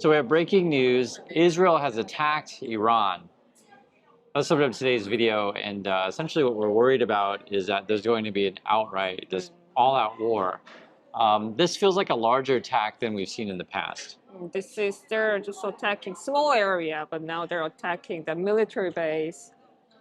So we have breaking news. Israel has attacked Iran. Let's sum up today's video, and essentially what we're worried about is that there's going to be an outright, just all-out war. This feels like a larger attack than we've seen in the past. They're just attacking small area, but now they're attacking the military base,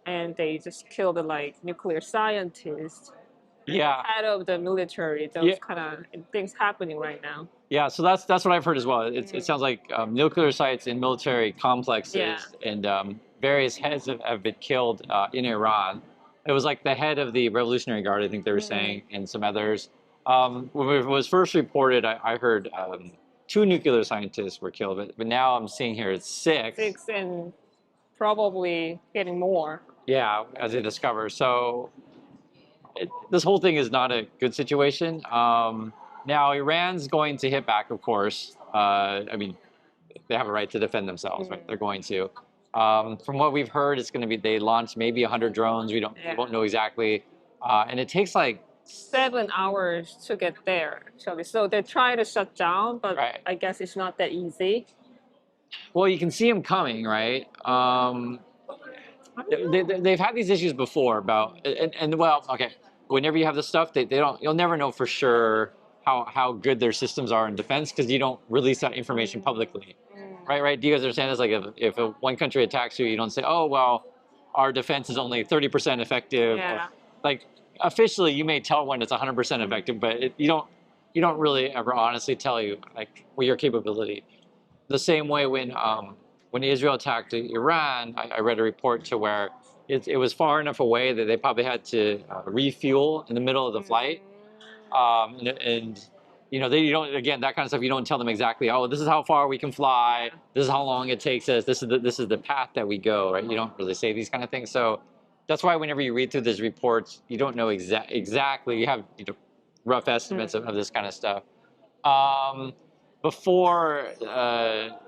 and they just killed like nuclear scientists. Yeah. Head of the military. Those kind of things happening right now. Yeah, so that's what I've heard as well. It sounds like nuclear sites in military complexes and various heads have been killed in Iran. It was like the head of the Revolutionary Guard, I think they were saying, and some others. When it was first reported, I heard 2 nuclear scientists were killed, but now I'm seeing here it's 6. 6 and probably getting more. Yeah, as they discover. So this whole thing is not a good situation. Now, Iran's going to hit back, of course. I mean, they have a right to defend themselves, right? They're going to. From what we've heard, it's going to be, they launched maybe 100 drones. We won't know exactly. And it takes like 7 hours to get there, actually. So they're trying to shut down, but I guess it's not that easy. Well, you can see them coming, right? They've had these issues before about, and well, okay, whenever you have this stuff, you'll never know for sure how good their systems are in defense because you don't release that information publicly, right? Do you guys understand this? Like if one country attacks you, you don't say, oh, well, our defense is only 30% effective. Yeah. Like officially, you may tell when it's 100% effective, but you don't really ever honestly tell you like your capability. The same way when Israel attacked Iran, I read a report to where it was far enough away that they probably had to refuel in the middle of the flight. And you know, you don't, again, that kind of stuff, you don't tell them exactly, oh, this is how far we can fly, this is how long it takes us, this is the path that we go, right? You don't really say these kind of things. So that's why whenever you read through these reports, you don't know exactly, you have rough estimates of this kind of stuff. Before,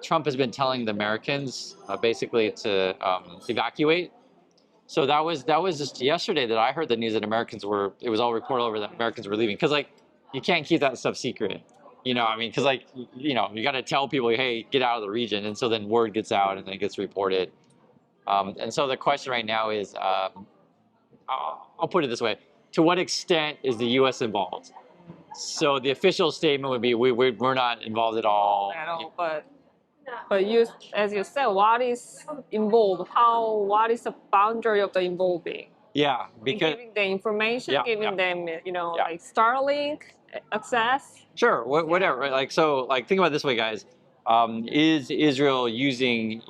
Trump has been telling the Americans basically to evacuate. So that was just yesterday that I heard the news that it was all reported over that Americans were leaving. Because, like, you can't keep that stuff secret. You know, I mean, because, like, you got to tell people, hey, get out of the region. And so then word gets out and then it gets reported. And so the question right now is, I'll put it this way. To what extent is the U.S. involved? So the official statement would be, we're not involved at all. But as you said, what is involved? What is the boundary of the involving? Yeah, because giving the information, giving them, like Starlink access. Sure, whatever. Right? Like so, like think about it this way, guys. Is Israel using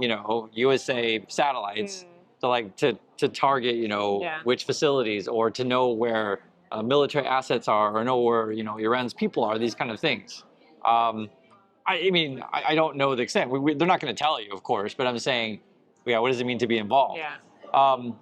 USA satellites to target which facilities or to know where military assets are or know where Iran's people are? These kind of things. I mean, I don't know the extent. They're not going to tell you, of course, but I'm saying, yeah, what does it mean to be involved? Yeah.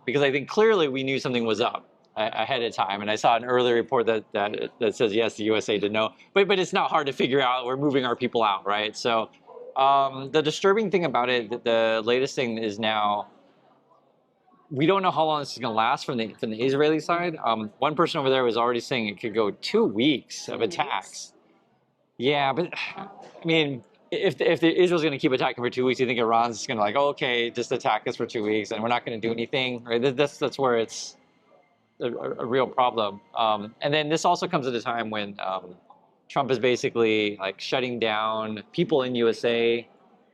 Because I think clearly we knew something was up ahead of time, and I saw an earlier report that says yes, the USA did know, but it's not hard to figure out. We're moving our people out, right? So the disturbing thing about it, the latest thing is now we don't know how long this is going to last from the Israeli side. One person over there was already saying it could go 2 weeks of attacks. Yeah, but I mean, if Israel's going to keep attacking for 2 weeks, you think Iran's going to like, oh, okay, just attack us for 2 weeks and we're not going to do anything, right? That's where it's a real problem. And then this also comes at a time when Trump is basically like shutting down people in USA,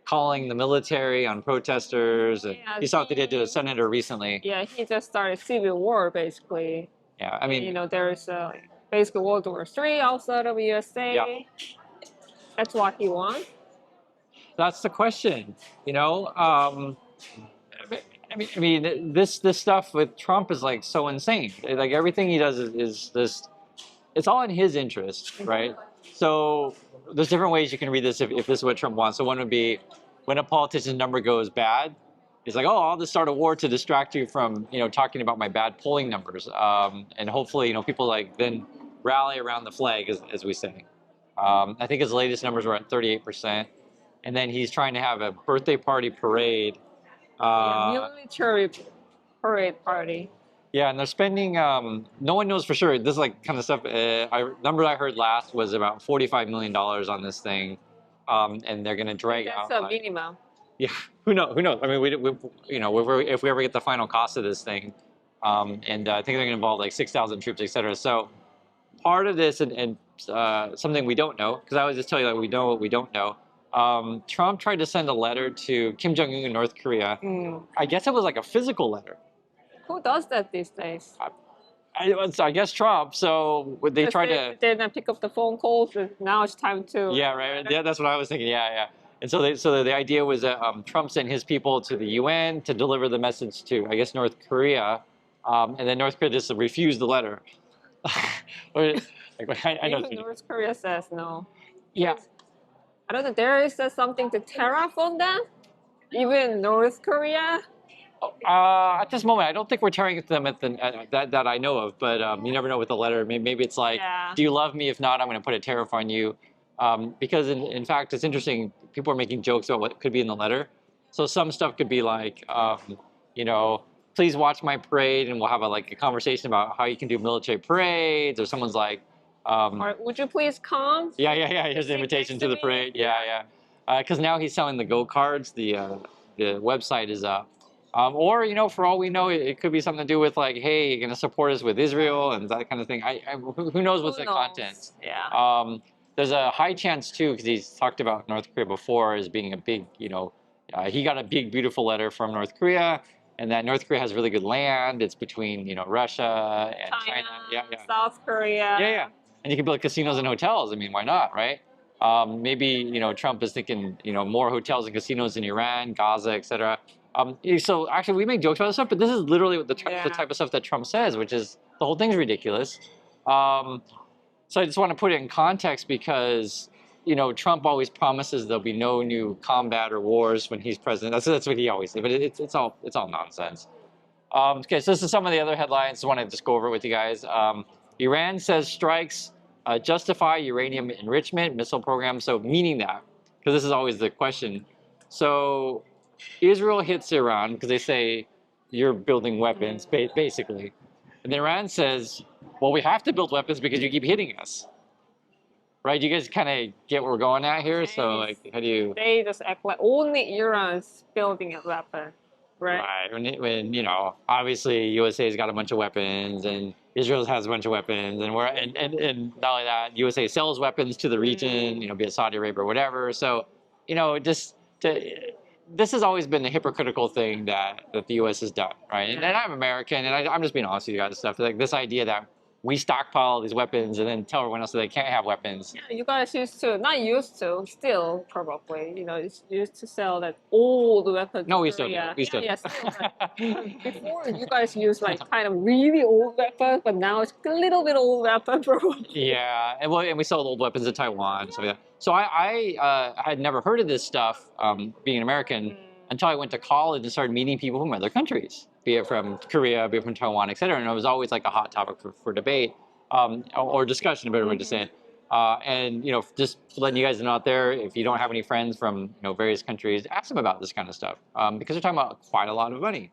calling the military on protesters. And you saw what they did to a senator recently. Yeah, he just started civil war basically. Yeah, I mean, there's basically World War III outside of USA. Yeah. That's what he wants. That's the question, I mean, this stuff with Trump is like so insane. Like everything he does is this. It's all in his interest, right? So there's different ways you can read this if this is what Trump wants. So one would be when a politician's number goes bad, it's like, oh, I'll just start a war to distract you from talking about my bad polling numbers, and hopefully people like then rally around the flag, as we say. I think his latest numbers were at 38%. And then he's trying to have a birthday party parade. Military parade party. Yeah, and they're spending, no one knows for sure. This like kind of stuff, number I heard last was about $45 million on this thing. and they're going to drag That's out. a minimum. Yeah, who knows? Who knows? I mean, you know, if we ever get the final cost of this thing, and I think they're going to involve like 6,000 troops, etc. So part of this, and something we don't know, because I always just tell you that we know what we don't know. Trump tried to send a letter to Kim Jong Un in North Korea. I guess it was like a physical letter. Who does that these days? I guess Trump. So they tried to. Then I pick up the phone calls. And now it's time to. Yeah, right. Yeah, that's what I was thinking. Yeah, yeah. And so the idea was that Trump sent his people to the UN to deliver the message to, I guess, North Korea, and then North Korea just refused the letter. I know. Even North Korea says no. Yeah. I don't know. There is something to tariff on them. Even North Korea. At this moment, I don't think we're tearing at them that I know of. But you never know with the letter. Maybe it's like, Yeah. do you love me? If not, I'm going to put a tariff on you. Because in fact, it's interesting. People are making jokes about what could be in the letter. So some stuff could be like, you know, please watch my parade, and we'll have a conversation about how you can do military parades. Or someone's like, Or would you please come? yeah. Here's the invitation to the parade. Yeah. Because now he's selling the Go cards. The website is up. Or, you know, for all we know, it could be something to do with like, hey, you're gonna support us with Israel and that kind of thing. Who knows what's Who the knows? content? Yeah. There's a high chance too, because he's talked about North Korea before as being a big, you know, he got a big, beautiful letter from North Korea, and that North Korea has really good land. It's between, you know, Russia and China. Yeah. South Korea. Yeah. And you can build casinos and hotels. I mean, why not, right? Maybe, you know, Trump is thinking, you know, more hotels and casinos in Iran, Gaza, etc. So actually, we make jokes about this stuff, but this is literally the type of stuff that Trump says, which is the whole thing's ridiculous. So I just want to put it in context because, you know, Trump always promises there'll be no new combat or wars when he's president. That's what he always says, but it's all nonsense. Okay, so this is some of the other headlines. I want to just go over it with you guys. Iran says strikes justify uranium enrichment missile program. So meaning that, because this is always the question. So Israel hits Iran because they say you're building weapons, basically. And Iran says, well, we have to build weapons because you keep hitting us. Right? You guys kind of get where we're going at here? So, like, how do you... They just act like only Iran's building a weapon, right? Right. When you know, obviously, USA's got a bunch of weapons, and Israel has a bunch of weapons, and not only that, USA sells weapons to the region, you know, be it Saudi Arabia or whatever. So, you know, this has always been the hypocritical thing that the U.S. has done, right? And I'm American, and I'm just being honest with you guys and stuff. Like this idea that we stockpile these weapons and then tell everyone else that they can't have weapons. Yeah, you guys still probably, you know, used to sell that old weapons. No, we still do. We still do. Yeah, still, but before you guys used like kind of really old weapons, but now it's a little bit old weapon, probably. Yeah, and we sold old weapons in Taiwan. So I had never heard of this stuff, being an American, until I went to college and started meeting people from other countries, be it from Korea, be it from Taiwan, etc. And it was always like a hot topic for debate or discussion, a better way to say it. And you know, just letting you guys know out there, if you don't have any friends from, you know, various countries, ask them about this kind of stuff because they're talking about quite a lot of money.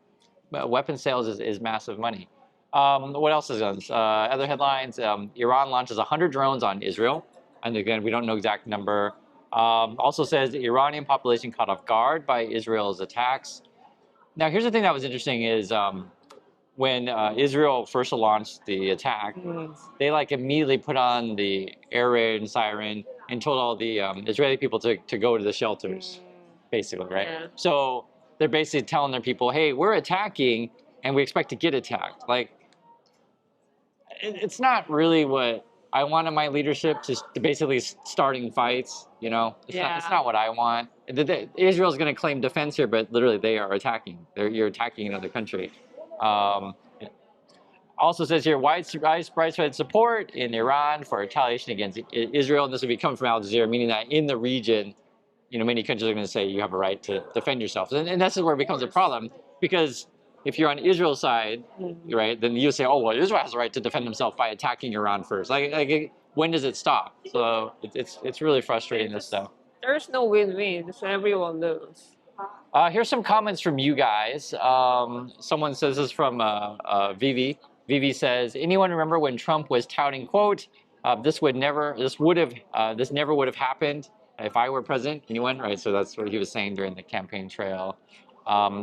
Weapon sales is massive money. What else is on? Other headlines: Iran launches 100 drones on Israel, and again, we don't know exact number. Also says the Iranian population caught off guard by Israel's attacks. Now, here's the thing that was interesting is when Israel first launched the attack, they like immediately put on the air raid siren and told all the Israeli people to go to the shelters, basically, right? Yeah. So they're basically telling their people, hey, we're attacking and we expect to get attacked. Like, it's not really what I want in my leadership, to basically starting fights, you know? It's not what I want. Israel's going to claim defense here, but literally they are attacking. You're attacking another country. Also says here, widespread support in Iran for retaliation against Israel. And this would be coming from Al Jazeera, meaning that in the region, you know, many countries are going to say you have a right to defend yourself. And that's where it becomes a problem, because if you're on Israel's side, right, then you say, oh, well, Israel has a right to defend himself by attacking Iran first. Like when does it stop? So it's really frustrating, this stuff. There's no win-win, so everyone loses. Here's some comments from you guys. Someone says this from Vivi. Vivi says, anyone remember when Trump was touting, quote, this never would have happened, if I were president, anyone, right? So that's what he was saying during the campaign trail.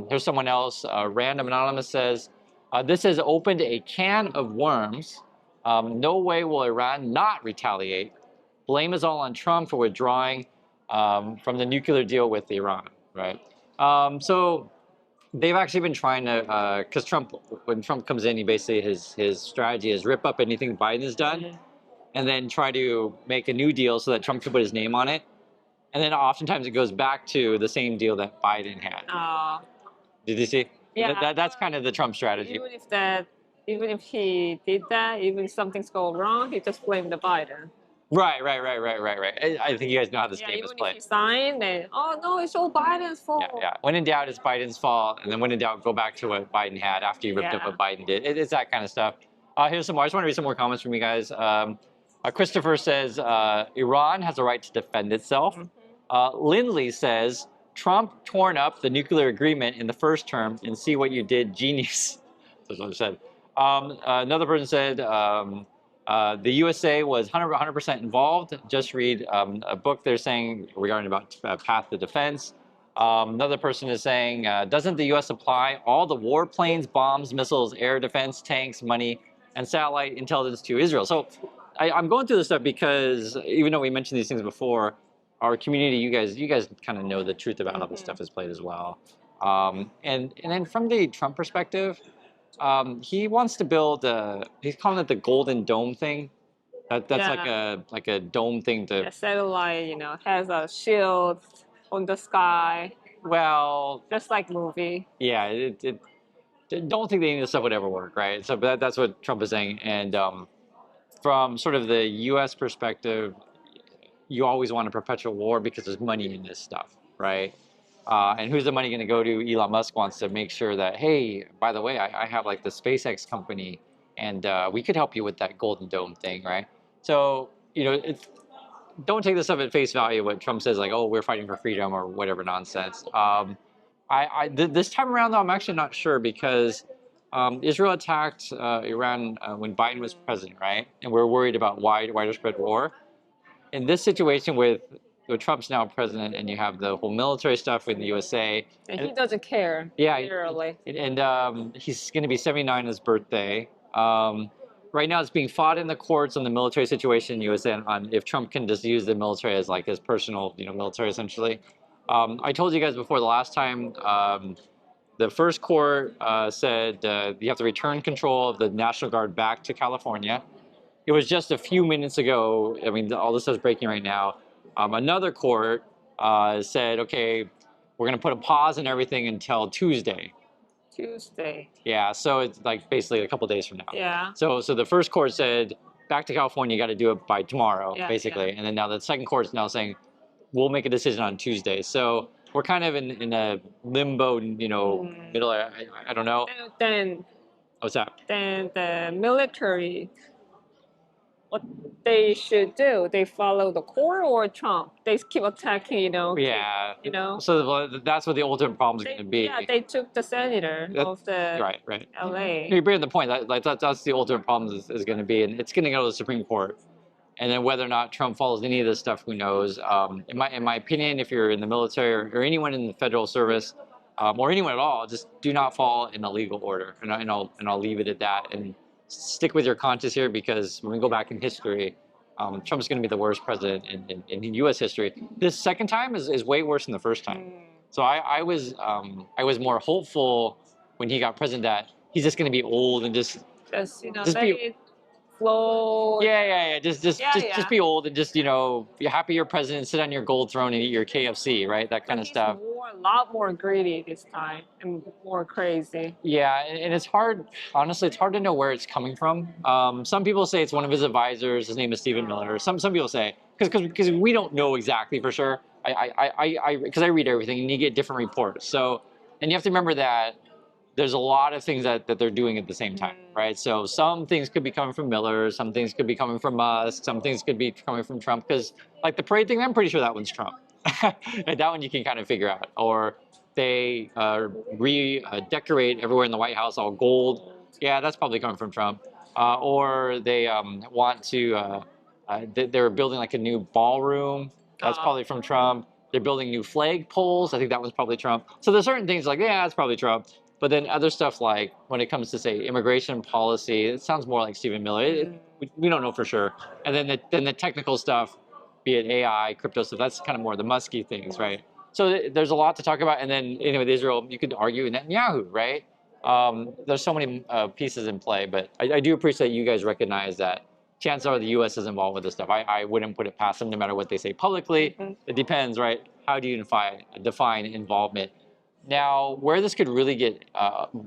Here's someone else. Random Anonymous says, this has opened a can of worms. No way will Iran not retaliate. Blame is all on Trump for withdrawing from the nuclear deal with Iran, right? So they've actually been trying to, because Trump, when Trump comes in, he basically, his strategy is rip up anything Biden has done and then try to make a new deal so that Trump can put his name on it. And then oftentimes it goes back to the same deal that Biden had. Did you see? Yeah. That's kind of the Trump strategy. Even if he did that, even if something's going wrong, he just blamed the Biden. Right. I think you guys know how this Yeah, game is even if played. he signed, then oh no, it's all Biden's fault. Yeah. When in doubt, it's Biden's fault, and then when in doubt, go back to what Biden had after you ripped up Yeah. what Biden did. It's that kind of stuff. Here's some more. I just want to read some more comments from you guys. Christopher says Iran has a right to defend itself. Lindley says Trump torn up the nuclear agreement in the first term, and see what you did, genius. That's what I said. Another person said the USA was 100% involved. Just read a book they're saying regarding about path to defense. Another person is saying, doesn't the U.S. supply all the warplanes, bombs, missiles, air defense, tanks, money, and satellite intelligence to Israel? So I'm going through this stuff because even though we mentioned these things before, our community, you guys kind of know the truth about how this stuff is played as well. And then from the Trump perspective, he wants to build he's calling it the Golden Dome thing. That's like a dome thing to. A satellite, has a shield on the sky, Well, just like movie. yeah, don't think any of this stuff would ever work, right? So that's what Trump is saying. And from sort of the U.S. perspective, you always want a perpetual war because there's money in this stuff, right? And who's the money going to go to? Elon Musk wants to make sure that, hey, by the way, I have like the SpaceX company, and we could help you with that Golden Dome thing, right? So don't take this stuff at face value. What Trump says, like, oh, we're fighting for freedom or whatever nonsense. This time around, though, I'm actually not sure because Israel attacked Iran when Biden was president, right? And we're worried about widespread war. In this situation with Trump's now president, and you have the whole military stuff in the USA. And he doesn't care. Yeah, literally. And he's going to be 79 on his birthday. Right now, it's being fought in the courts on the military situation in the USA on if Trump can just use the military as like his personal, military essentially. I told you guys before the last time. The first court said you have to return control of the National Guard back to California. It was just a few minutes ago. I mean, all this stuff's breaking right now. Another court said, okay, we're going to put a pause in everything until Tuesday. Yeah, so it's like basically a couple days from now. Yeah. So the first court said, back to California, you got to do it by tomorrow, basically. Yeah. And then now the second court is now saying, we'll make a decision on Tuesday. So we're kind of in a limbo, middle. I don't know. Then What's that? Then the military, what they should do, they follow the court or Trump? They keep attacking, Yeah. So that's what the ultimate problem is going to be. Yeah, they took the senator of the right. LA. You bring up the point that's the ultimate problem is going to be, and it's going to go to the Supreme Court. And then whether or not Trump follows any of this stuff, who knows? In my opinion, if you're in the military or anyone in the federal service, or anyone at all, just do not fall in a legal order. And I'll leave it at that. And stick with your conscience here, because when we go back in history, Trump's going to be the worst president in U.S. history. This second time is way worse than the first time. So I was more hopeful when he got president that he's just going to be old and just be flow. Yeah. Just be old and just be happy you're president, sit on your gold throne and eat your KFC, right? That kind of stuff. A lot more greedy this time and more crazy. Yeah, and it's hard. Honestly, it's hard to know where it's coming from. Some people say it's one of his advisors. His name is Stephen Miller. Some people say because we don't know exactly for sure. Because I read everything and you get different reports. So, and you have to remember that there's a lot of things that they're doing at the same time, right? So some things could be coming from Miller, some things could be coming from Musk, some things could be coming from Trump. Because like the parade thing, I'm pretty sure that one's Trump. That one you can kind of figure out. Or they redecorate everywhere in the White House all gold. Yeah, that's probably coming from Trump. Or they want to, they're building like a new ballroom That's Oh. probably from Trump. They're building new flag poles. I think that was probably Trump. So there's certain things like, yeah, it's probably Trump. But then other stuff like when it comes to say immigration policy, it sounds more like Stephen Miller. We don't know for sure. And then the technical stuff, be it AI, crypto stuff, that's kind of more the musky things, right? So there's a lot to talk about. And then anyway, with Israel, you could argue Netanyahu, right? There's so many pieces in play, but I do appreciate you guys recognize that chances are the U.S. is involved with this stuff. I wouldn't put it past them, no matter what they say publicly. It depends, right? How do you define involvement? Now, where this could really get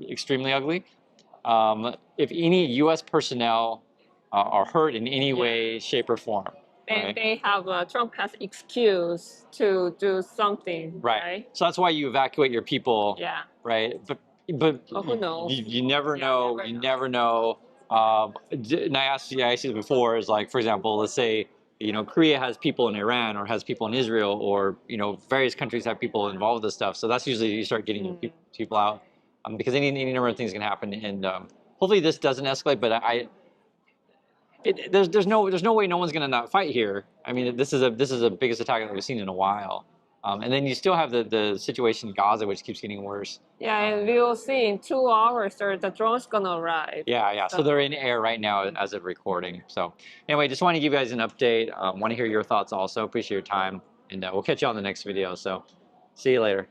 extremely ugly, if any U.S. personnel are hurt in any way, shape, or form. And Right? they have Trump has excuse to do something, Right. right? So that's why you evacuate your people. Yeah. Right. But Oh, who knows? you never Yeah, know. never You know. never know. And I asked this before. Is like, for example, let's say Korea has people in Iran or has people in Israel, or various countries have people involved with this stuff. So that's usually you start getting your people out, because any number of things can happen, and hopefully this doesn't escalate. But there's no way no one's gonna not fight here. I mean, this is the biggest attack that we've seen in a while. And then you still have the situation in Gaza, which keeps getting worse. Yeah, and we will see in 2 hours the drone's gonna arrive. Yeah. So they're in air right now as of recording. So anyway, just want to give you guys an update. Want to hear your thoughts also. Appreciate your time, and we'll catch you on the next video. So see you later.